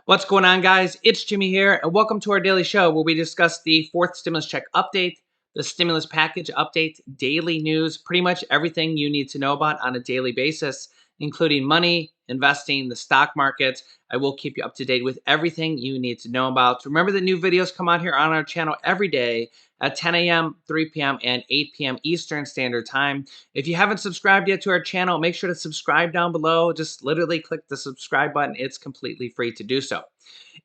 What's going on, guys? It's Jimmy here, and welcome to our daily show where we discuss the fourth stimulus check update, the stimulus package update, daily news, pretty much everything you need to know about on a daily basis, including money, investing, the stock market. I will keep you up to date with everything you need to know about. Remember that new videos come out here on our channel every day at 10 a.m., 3 p.m., and 8 p.m. Eastern Standard Time. If you haven't subscribed yet to our channel, make sure to subscribe down below. Just literally click the subscribe button. It's completely free to do so.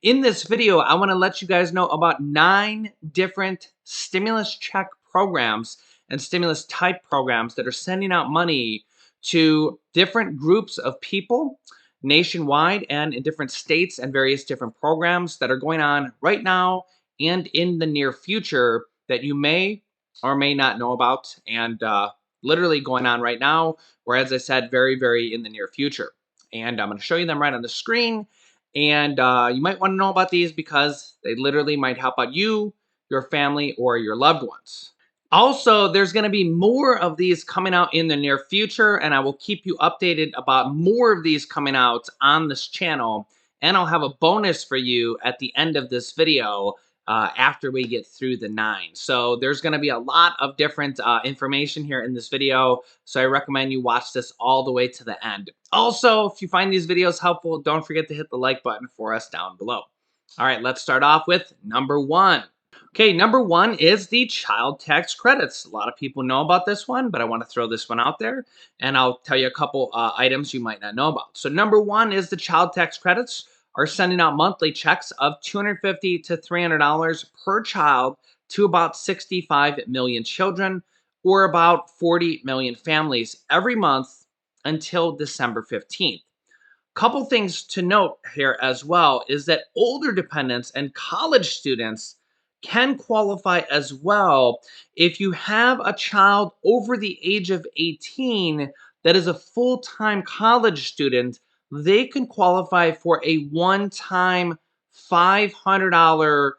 In this video, I want to let you guys know about 9 different stimulus check programs and stimulus type programs that are sending out money to different groups of people nationwide and in different states, and various different programs that are going on right now and in the near future that you may or may not know about, and literally going on right now, or as I said, very, very in the near future. And I'm going to show you them right on the screen. And you might want to know about these because they literally might help out you, your family, or your loved ones. Also, there's going to be more of these coming out in the near future, and I will keep you updated about more of these coming out on this channel. And I'll have a bonus for you at the end of this video after we get through the 9. So there's going to be a lot of different information here in this video, so I recommend you watch this all the way to the end. Also, if you find these videos helpful, don't forget to hit the like button for us down below. All right, let's start off with number 1. Okay, number 1 is the child tax credits. A lot of people know about this one, but I want to throw this one out there, and I'll tell you a couple items you might not know about. So number 1 is the child tax credits are sending out monthly checks of $250 to $300 per child to about 65 million children, or about 40 million families every month until December 15th. Couple things to note here as well is that older dependents and college students can qualify as well if you have a child over the age of 18 that is a full-time college student. They can qualify for a one-time $500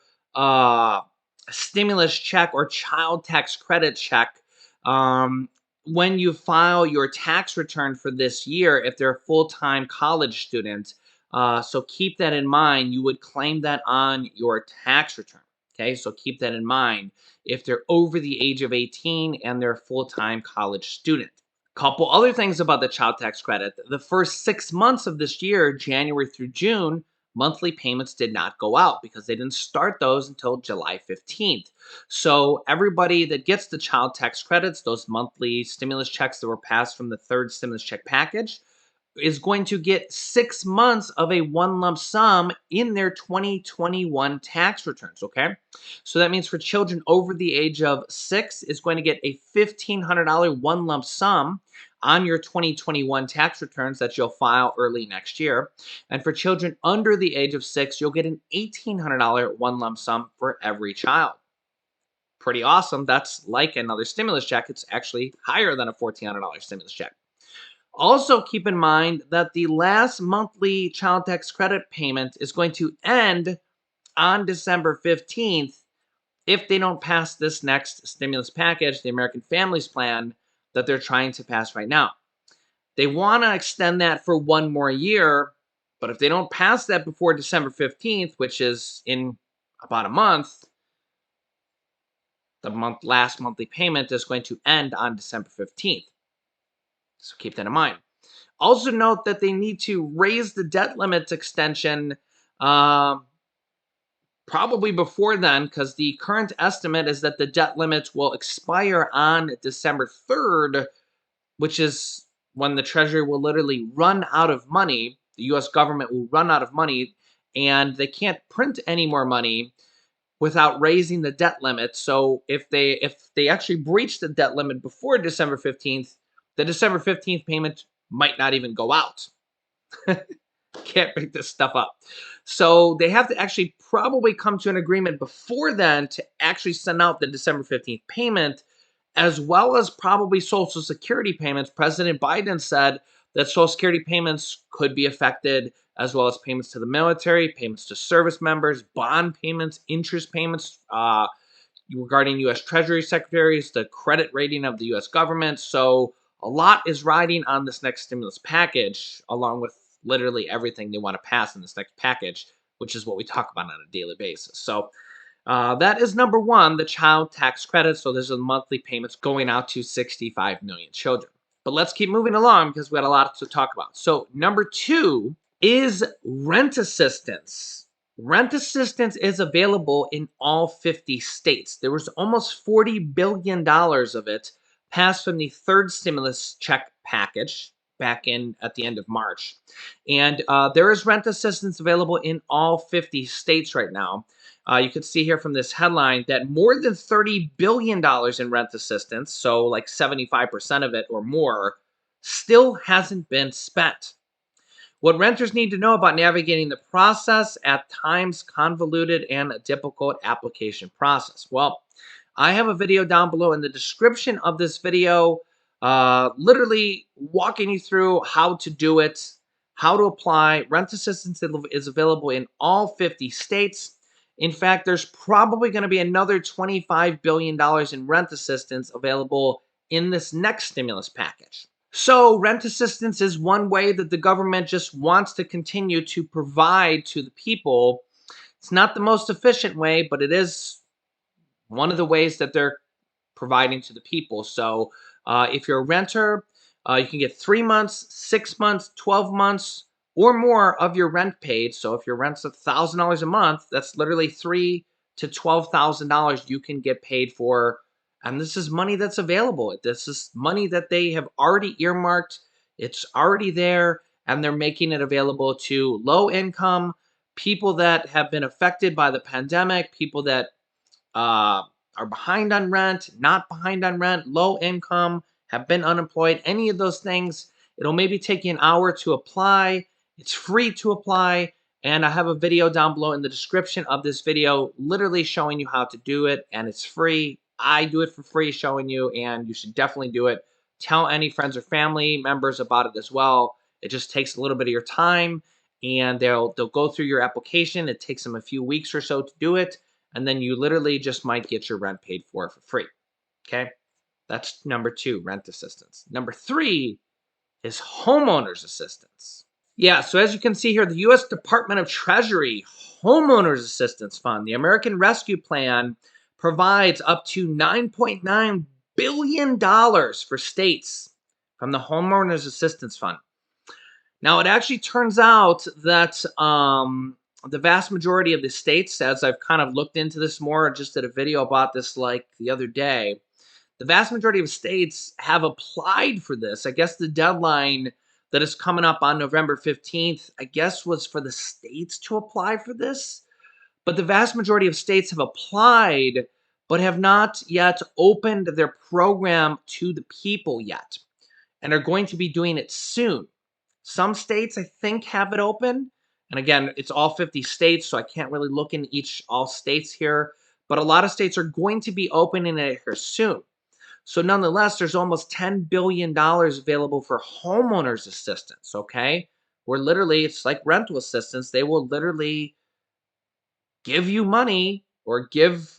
stimulus check or child tax credit check when you file your tax return for this year, if they're a full-time college student. So keep that in mind. You would claim that on your tax return. Okay, so keep that in mind if they're over the age of 18 and they're a full-time college student. Couple other things about the child tax credit. The first 6 months of this year, January through June, monthly payments did not go out because they didn't start those until July 15th. So everybody that gets the child tax credits, those monthly stimulus checks that were passed from the third stimulus check package, is going to get 6 months of a one lump sum in their 2021 tax returns, okay? So that means for children over the age of 6 is going to get a $1,500 one lump sum on your 2021 tax returns that you'll file early next year. And for children under the age of 6, you'll get an $1,800 one lump sum for every child. Pretty awesome. That's like another stimulus check. It's actually higher than a $1,400 stimulus check. Also, keep in mind that the last monthly child tax credit payment is going to end on December 15th if they don't pass this next stimulus package, the American Families Plan, that they're trying to pass right now. They want to extend that for one more year, but if they don't pass that before December 15th, which is in about a month, the last monthly payment is going to end on December 15th. So keep that in mind. Also note that they need to raise the debt limits extension probably before then, because the current estimate is that the debt limits will expire on December 3rd, which is when the Treasury will literally run out of money. The U.S. government will run out of money, and they can't print any more money without raising the debt limit. So if they actually breach the debt limit before December 15th, the December 15th payment might not even go out. Can't make this stuff up. So they have to actually probably come to an agreement before then to actually send out the December 15th payment, as well as probably Social Security payments. President Biden said that Social Security payments could be affected, as well as payments to the military, payments to service members, bond payments, interest payments, regarding U.S. Treasury secretaries, the credit rating of the U.S. government. So a lot is riding on this next stimulus package, along with literally everything they want to pass in this next package which is what we talk about on a daily basis. So that is number one, the child tax credit. So there's a monthly payments going out to 65 million children. But let's keep moving along because we got a lot to talk about. So number two is rent assistance. Rent assistance is available in all 50 states. There was almost $40 billion of it passed from the third stimulus check package back in at the end of March. And there is rent assistance available in all 50 states right now. You can see here from this headline that more than $30 billion in rent assistance, so like 75% of it or more, still hasn't been spent. What renters need to know about navigating the process, at times convoluted and a difficult application process. Well, I have a video down below in the description of this video, literally walking you through how to do it, how to apply. Rent assistance is available in all 50 states. In fact, there's probably going to be another $25 billion in rent assistance available in this next stimulus package. So, rent assistance is one way that the government just wants to continue to provide to the people. It's not the most efficient way, but it is one of the ways that they're providing to the people. So, if you're a renter, you can get 3 months, 6 months, 12 months, or more of your rent paid. So, if your rent's $1,000 a month, that's literally $3,000 to $12,000 you can get paid for. And this is money that's available. This is money that they have already earmarked. It's already there, and they're making it available to low income people that have been affected by the pandemic, people that uh, are behind on rent, not behind on rent, low income, have been unemployed, any of those things. It'll maybe take you an hour to apply. It's free to apply. And I have a video down below in the description of this video, literally showing you how to do it. And it's free. I do it for free, showing you, and you should definitely do it. Tell any friends or family members about it as well. It just takes a little bit of your time, and they'll go through your application. It takes them a few weeks or so to do it, and then you literally just might get your rent paid for free. Okay, that's number two, rent assistance. Number three is homeowners assistance. Yeah, so as you can see here, the U.S. Department of Treasury Homeowners Assistance Fund, the American Rescue Plan, provides up to $9.9 billion for states from the Homeowners Assistance Fund. Now, it actually turns out that the vast majority of the states, as I've kind of looked into this more, just did a video about this like the other day, the vast majority of states have applied for this. I guess the deadline that is coming up on November 15th, I guess, was for the states to apply for this. But the vast majority of states have applied, but have not yet opened their program to the people yet, and are going to be doing it soon. Some states, I think, have it open. And again, it's all 50 states, so I can't really look in all states here. But a lot of states are going to be opening it here soon. So nonetheless, there's almost $10 billion available for homeowners assistance, okay? Where literally, it's like rental assistance. They will literally give you money or give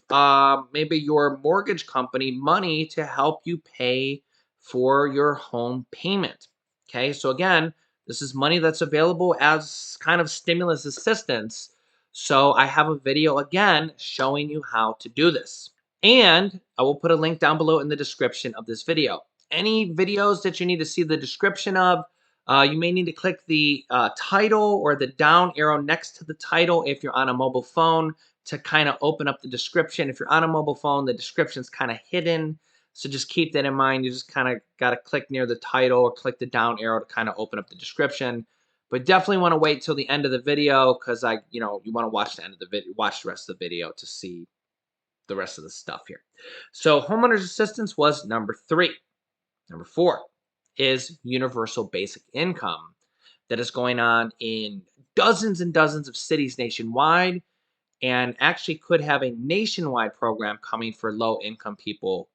maybe your mortgage company money to help you pay for your home payment. Okay, so again, this is money that's available as kind of stimulus assistance. So I have a video again showing you how to do this. And I will put a link down below in the description of this video. Any videos that you need to see the description of, you may need to click the title or the down arrow next to the title if you're on a mobile phone to kind of open up the description. If you're on a mobile phone, the description's kind of hidden. So just keep that in mind. You just kind of got to click near the title or click the down arrow to kind of open up the description. But definitely want to wait till the end of the video because you want to watch the end of the video, watch the rest of the video to see the rest of the stuff here. So homeowners assistance was number three. Number four is universal basic income that is going on in dozens and dozens of cities nationwide, and actually could have a nationwide program coming for low income people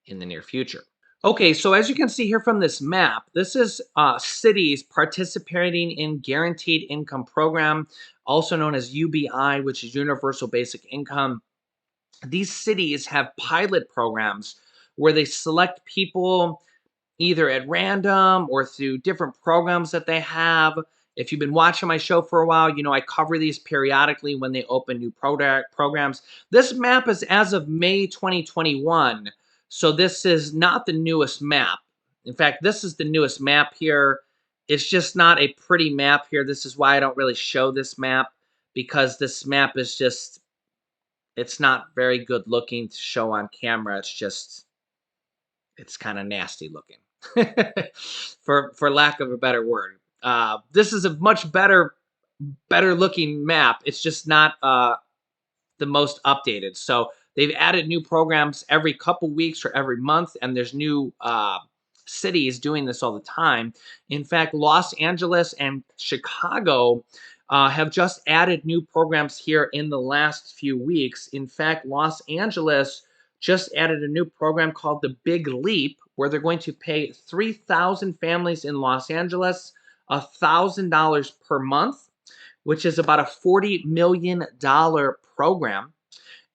in the near future. Okay, so as you can see here from this map, this is cities participating in guaranteed income program, also known as UBI, which is universal basic income. These cities have pilot programs where they select people either at random or through different programs that they have, If you've been watching my show for a while, you know I cover these periodically when they open new programs. This map is as of May 2021, so this is not the newest map. In fact, this is the newest map here. It's just not a pretty map here. This is why I don't really show this map, because this map is just, it's not very good looking to show on camera. It's kind of nasty looking, for lack of a better word. This is a much better looking map. It's just not the most updated. So they've added new programs every couple weeks or every month, and there's new cities doing this all the time. In fact, Los Angeles and Chicago have just added new programs here in the last few weeks. In fact, Los Angeles just added a new program called the Big Leap, where they're going to pay 3,000 families in Los Angeles $1,000 per month, which is about a $40 million program.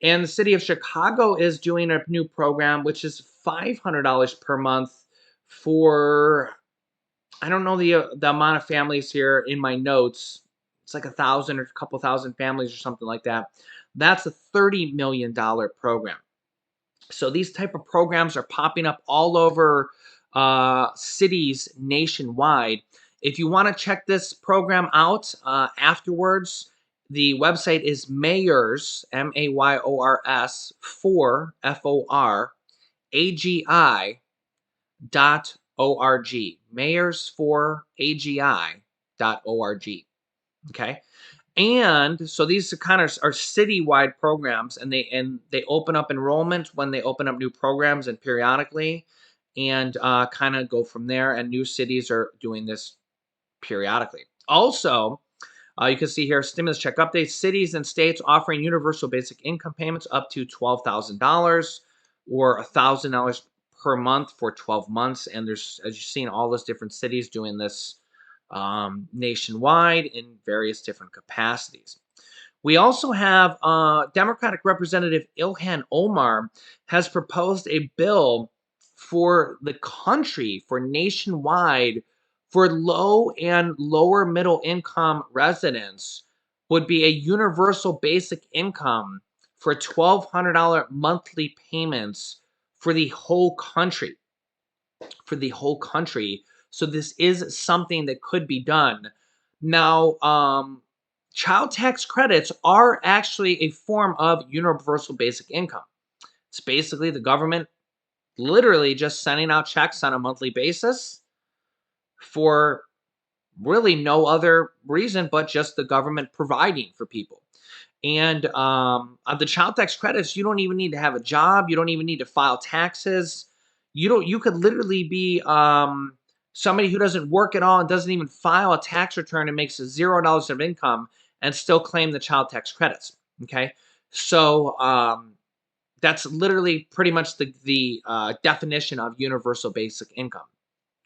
And the city of Chicago is doing a new program, which is $500 per month for, I don't know the amount of families here in my notes. It's like 1,000 or a couple thousand families or something like that. That's a $30 million program. So these type of programs are popping up all over cities nationwide. If you want to check this program out afterwards, the website is Mayors, Mayors, for FOR, AGI .org. Mayors for AGI.org. Okay. And so these kind of are citywide programs, and they open up enrollment when they open up new programs and periodically, and kind of go from there. And new cities are doing this periodically. Also, you can see here stimulus check updates. Cities and states offering universal basic income payments up to $12,000 or $1,000 per month for 12 months. And there's, as you've seen, all those different cities doing this nationwide in various different capacities. We also have Democratic Representative Ilhan Omar has proposed a bill for the country, for nationwide, for low and lower middle income residents, would be a universal basic income for $1,200 monthly payments for the whole country. For the whole country. So this is something that could be done. Now, child tax credits are actually a form of universal basic income. It's basically the government literally just sending out checks on a monthly basis for really no other reason but just the government providing for people. And on the child tax credits, you don't even need to have a job. You don't even need to file taxes. You could literally be somebody who doesn't work at all and doesn't even file a tax return and makes $0 of income and still claim the child tax credits. Okay, so that's literally pretty much the definition of universal basic income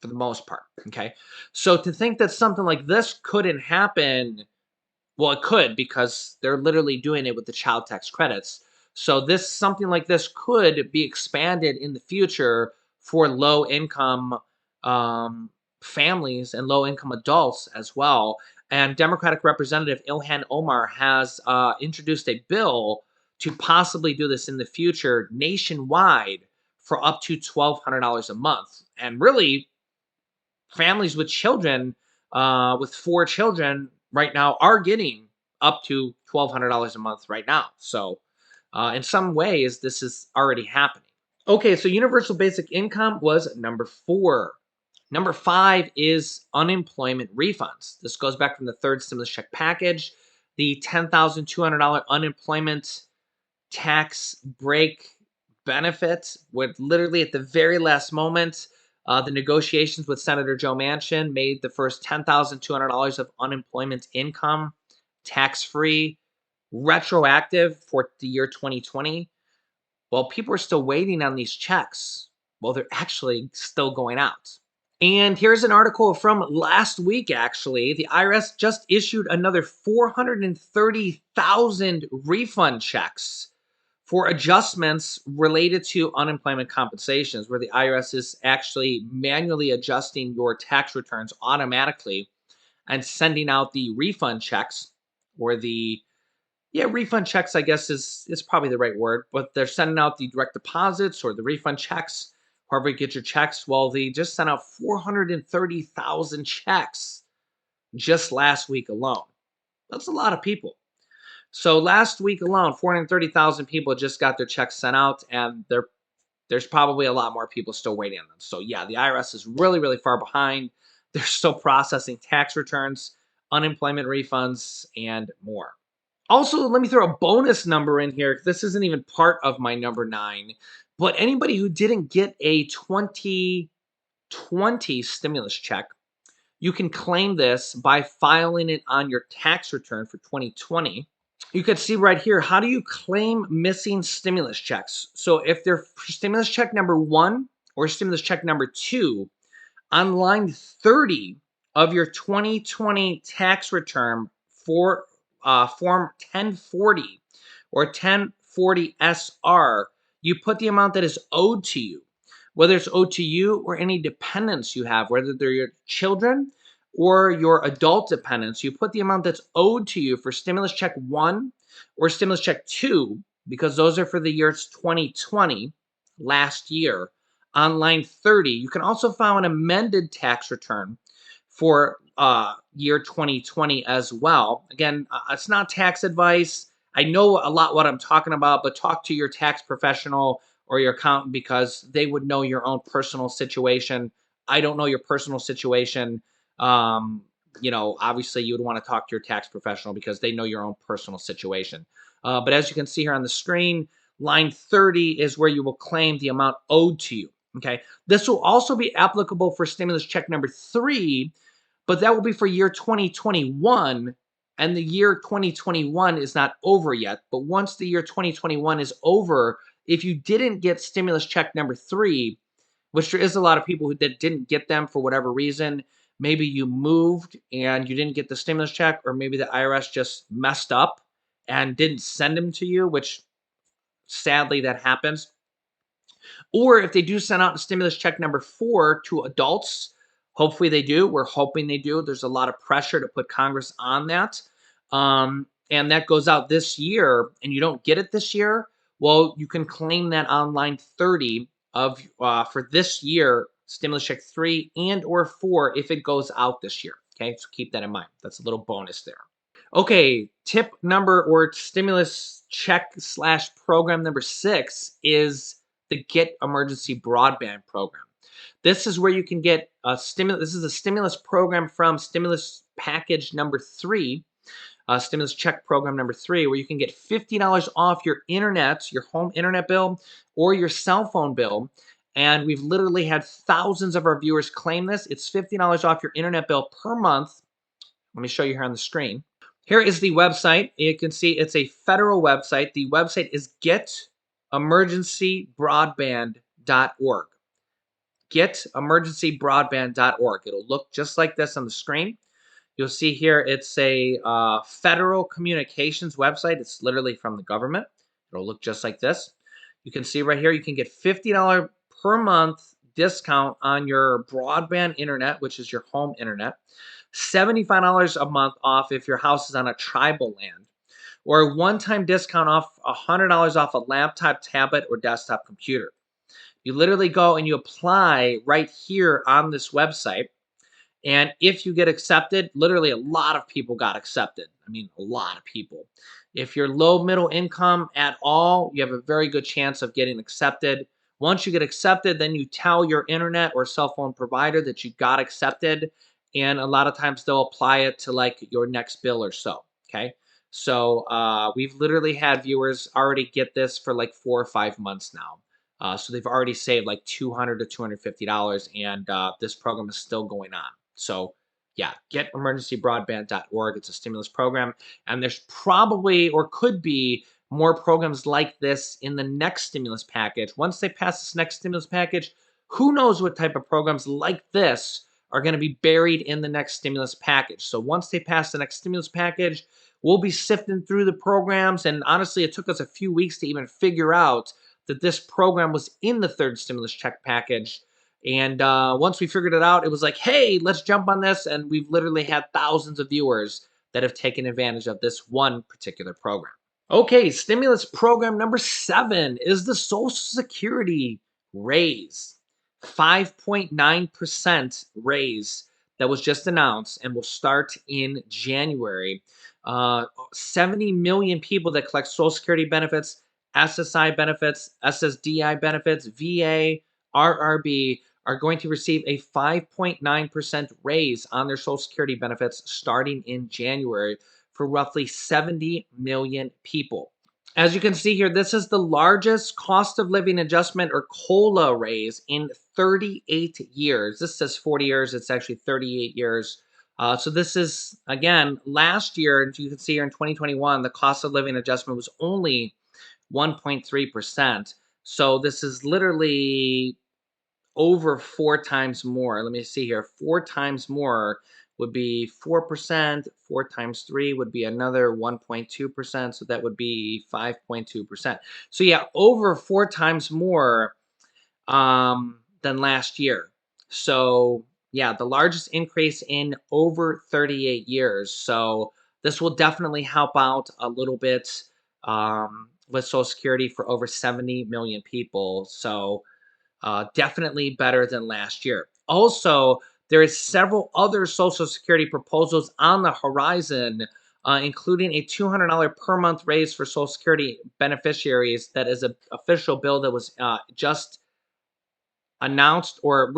for the most part. Okay, so to think that something like this couldn't happen, well, it could, because they're literally doing it with the child tax credits. So this, something like this could be expanded in the future for low income families and low income adults as well. And Democratic Representative Ilhan Omar has introduced a bill to possibly do this in the future nationwide for up to $1,200 a month. And really, families with children, with 4 children right now, are getting up to $1,200 a month right now. So in some ways, this is already happening. Okay, so universal basic income was number 4. Number 5 is unemployment refunds. This goes back from the third stimulus check package. The $10,200 unemployment tax break benefit would literally, at the very last moment, the negotiations with Senator Joe Manchin made the first $10,200 of unemployment income tax-free, retroactive for the year 2020. Well, people are still waiting on these checks. Well, they're actually still going out. And here's an article from last week, actually. The IRS just issued another 430,000 refund checks for adjustments related to unemployment compensations, where the IRS is actually manually adjusting your tax returns automatically and sending out the refund checks, or the yeah, refund checks, I guess is probably the right word, but they're sending out the direct deposits or the refund checks, however you get your checks. Well, they just sent out 430,000 checks just last week alone. That's a lot of people. So last week alone, 430,000 people just got their checks sent out, and there's probably a lot more people still waiting on them. So yeah, the IRS is really, really far behind. They're still processing tax returns, unemployment refunds, and more. Also, let me throw a bonus number in here. This isn't even part of my number 9, but anybody who didn't get a 2020 stimulus check, you can claim this by filing it on your tax return for 2020. You can see right here, how do you claim missing stimulus checks? So if they're stimulus check number 1 or stimulus check number 2, on line 30 of your 2020 tax return for Form 1040 or 1040 SR, you put the amount that is owed to you, whether it's owed to you or any dependents you have, whether they're your children or your adult dependents. You put the amount that's owed to you for stimulus check 1 or stimulus check 2, because those are for the years 2020, last year, on line 30. You can also file an amended tax return for year 2020 as well. Again, it's not tax advice. I know a lot what I'm talking about, but talk to your tax professional or your accountant, because they would know your own personal situation. I don't know your personal situation. Um, Obviously, you would want to talk to your tax professional because they know your own personal situation. But as you can see here on the screen, line 30 is where you will claim the amount owed to you. Okay. This will also be applicable for stimulus check number 3, but that will be for year 2021. And the year 2021 is not over yet. But once the year 2021 is over, if you didn't get stimulus check number 3, which there is a lot of people that didn't get them for whatever reason, maybe you moved and you didn't get the stimulus check, or maybe the IRS just messed up and didn't send them to you, which sadly that happens. Or if they do send out a stimulus check number 4 to adults, hopefully they do. We're hoping they do. There's a lot of pressure to put Congress on that. And that goes out this year, and you don't get it this year. Well, you can claim that on line 30 of for this year, stimulus check 3 and or 4, if it goes out this year. Okay, so keep that in mind. That's a little bonus there. Okay, tip number or stimulus check slash program number 6 is the Get Emergency Broadband program. This is where you can get a stimulus. This is a stimulus program from stimulus package number 3, stimulus check program number 3, where you can get $50 off your internet, your home internet bill, or your cell phone bill. And we've literally had thousands of our viewers claim this. It's $50 off your internet bill per month. Let me show you here on the screen. Here is the website. You can see it's a federal website. The website is getemergencybroadband.org. Getemergencybroadband.org. It'll look just like this on the screen. You'll see here it's a federal communications website. It's literally from the government. It'll look just like this. You can see right here you can get $50 per month discount on your broadband internet, which is your home internet. $75 a month off if your house is on a tribal land, or a one-time discount off $100 off a laptop, tablet, or desktop computer. You literally go and you apply right here on this website. And if you get accepted, literally a lot of people got accepted. I mean, a lot of people. If you're low middle income at all, you have a very good chance of getting accepted. Once you get accepted, then you tell your internet or cell phone provider that you got accepted. And a lot of times they'll apply it to like your next bill or so. Okay. So we've literally had viewers already get this for like 4 or 5 months now. So they've already saved like $200 to $250, and this program is still going on. So yeah, getemergencybroadband.org. It's a stimulus program, and there's probably or could be more programs like this in the next stimulus package. Once they pass this next stimulus package, who knows what type of programs like this are going to be buried in the next stimulus package. So once they pass the next stimulus package, we'll be sifting through the programs, and honestly, it took us a few weeks to even figure out that this program was in the 3rd stimulus check package. And once we figured it out, it was like, hey, let's jump on this. And we've literally had thousands of viewers that have taken advantage of this one particular program. Okay, stimulus program number 7 is the Social Security raise. 5.9% raise that was just announced and will start in January. 70 million people that collect Social Security benefits, SSI benefits, SSDI benefits, VA, RRB are going to receive a 5.9% raise on their Social Security benefits starting in January for roughly 70 million people. As you can see here, this is the largest cost of living adjustment or COLA raise in 38 years. This says 40 years, it's actually 38 years. So this is, again, last year, and you can see here in 2021, the cost of living adjustment was only 1.3%. So this is literally over 4 times more. Let me see here. 4 times more would be 4%. 4 times 3 would be another 1.2%. So that would be 5.2%. So yeah, over 4 times more than last year. So yeah, the largest increase in over 38 years. So this will definitely help out a little bit with Social Security for over 70 million people. So definitely better than last year. Also, there is several other Social Security proposals on the horizon, including a $200 per month raise for Social Security beneficiaries. That is an official bill that was just announced or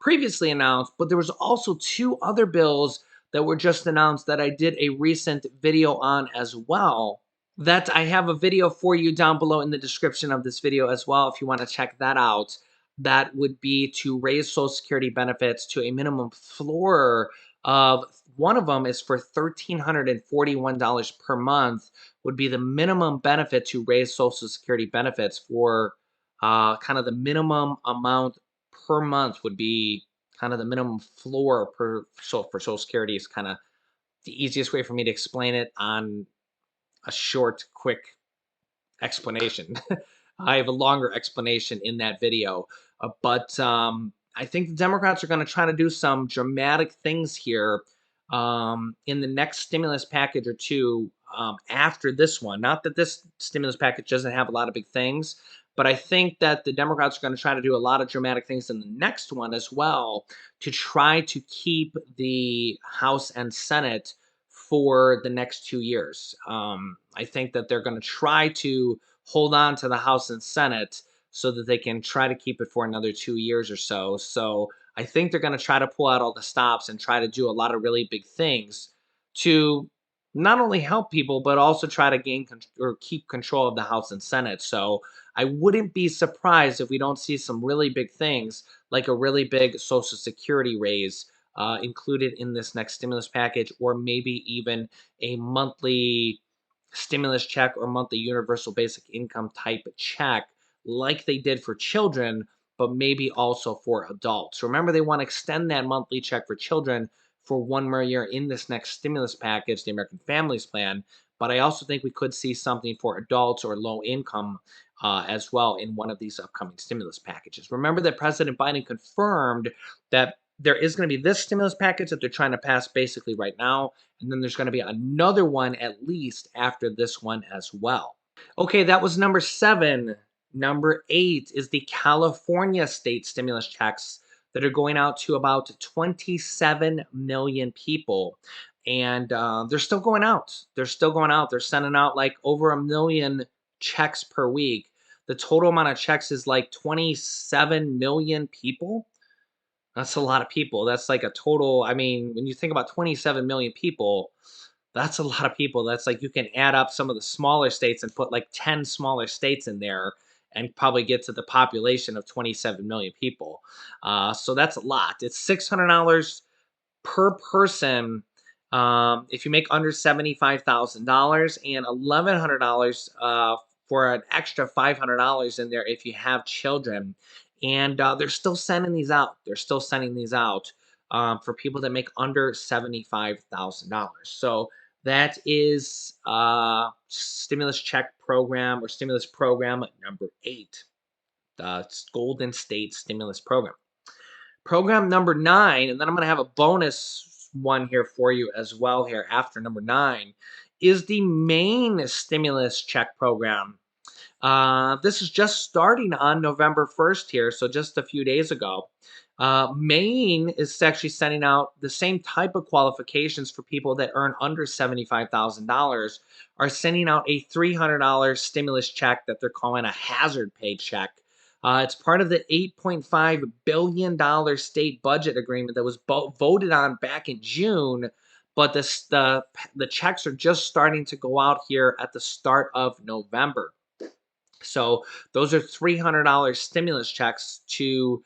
previously announced. But there was also 2 other bills that were just announced that I did a recent video on as well, that I have a video for you down below in the description of this video as well if you want to check that out. That would be to raise Social Security benefits to a minimum floor of, one of them is for $1,341 per month, would be the minimum benefit to raise Social Security benefits for kind of the minimum amount per month would be kind of the minimum floor per for Social Security is kind of the easiest way for me to explain it on a short, quick explanation. I have a longer explanation in that video, but I think the Democrats are going to try to do some dramatic things here in the next stimulus package or two after this one. Not that this stimulus package doesn't have a lot of big things, but I think that the Democrats are going to try to do a lot of dramatic things in the next one as well to try to keep the House and Senate for the next 2 years. I think that they're going to try to hold on to the House and Senate so that they can try to keep it for another 2 years or so. So I think they're going to try to pull out all the stops and try to do a lot of really big things to not only help people but also try to gain or keep control of the House and Senate. So I wouldn't be surprised if we don't see some really big things like a really big Social Security raise included in this next stimulus package, or maybe even a monthly stimulus check or monthly universal basic income type check like they did for children, but maybe also for adults. Remember, they want to extend that monthly check for children for 1 more year in this next stimulus package, the American Families Plan. But I also think we could see something for adults or low income as well in one of these upcoming stimulus packages. Remember that President Biden confirmed that there is going to be this stimulus package that they're trying to pass basically right now, and then there's going to be another one at least after this one as well. Okay, that was number 7. Number 8 is the California state stimulus checks that are going out to about 27 million people. And they're still going out. They're still going out. They're sending out like over 1 million checks per week. The total amount of checks is like 27 million people. That's a lot of people. That's like a total. I mean, when you think about 27 million people, that's a lot of people. That's like you can add up some of the smaller states and put like 10 smaller states in there and probably get to the population of 27 million people. So that's a lot. It's $600 per person if you make under $75,000, and $1,100 for an extra $500 in there if you have children. And they're still sending these out. They're still sending these out for people that make under $75,000. So that is stimulus check program or stimulus program number 8, the Golden State Stimulus Program. Program number 9, and then I'm going to have a bonus one here for you as well here after number 9, is the main stimulus check program. This is just starting on November 1st here, so just a few days ago. Maine is actually sending out the same type of qualifications for people that earn under $75,000, are sending out a $300 stimulus check that they're calling a hazard pay check. It's part of the $8.5 billion state budget agreement that was voted on back in June, but the checks are just starting to go out here at the start of November. So those are $300 stimulus checks to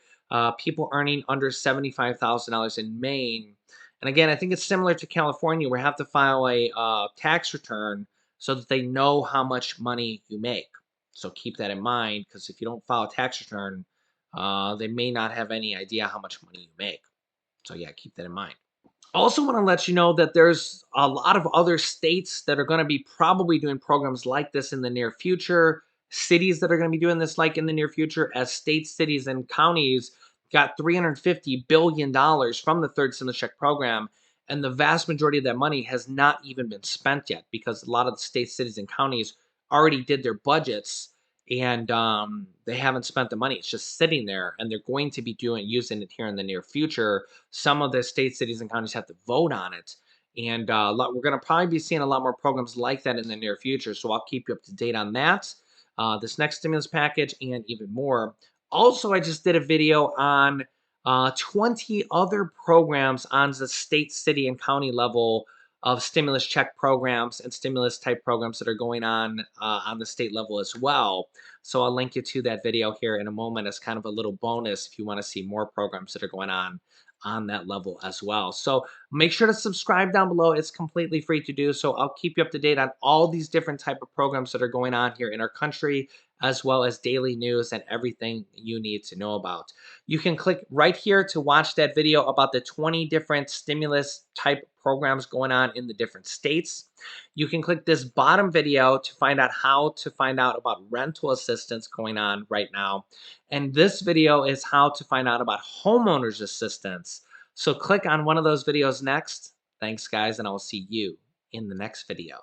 people earning under $75,000 in Maine. And again, I think it's similar to California, where you have to file a tax return so that they know how much money you make. So keep that in mind, because if you don't file a tax return, they may not have any idea how much money you make. So yeah, keep that in mind. Also want to let you know that there's a lot of other states that are going to be probably doing programs like this in the near future, cities that are going to be doing this like in the near future, as states, cities, and counties got $350 billion from the third stimulus check program. And the vast majority of that money has not even been spent yet, because a lot of the states, cities, and counties already did their budgets, and they haven't spent the money. It's just sitting there, and they're going to be using it here in the near future. Some of the states, cities, and counties have to vote on it. And we're going to probably be seeing a lot more programs like that in the near future. So I'll keep you up to date on that, this next stimulus package, and even more. Also, I just did a video on 20 other programs on the state, city, and county level of stimulus check programs and stimulus type programs that are going on the state level as well. So I'll link you to that video here in a moment as kind of a little bonus if you want to see more programs that are going on that level as well. So make sure to subscribe down below. It's completely free to do. So I'll keep you up to date on all these different type of programs that are going on here in our country, as well as daily news and everything you need to know about. You can click right here to watch that video about the 20 different stimulus type programs going on in the different states. You can click this bottom video to find out how to find out about rental assistance going on right now. And this video is how to find out about homeowners assistance. So click on one of those videos next. Thanks, guys, and I will see you in the next video.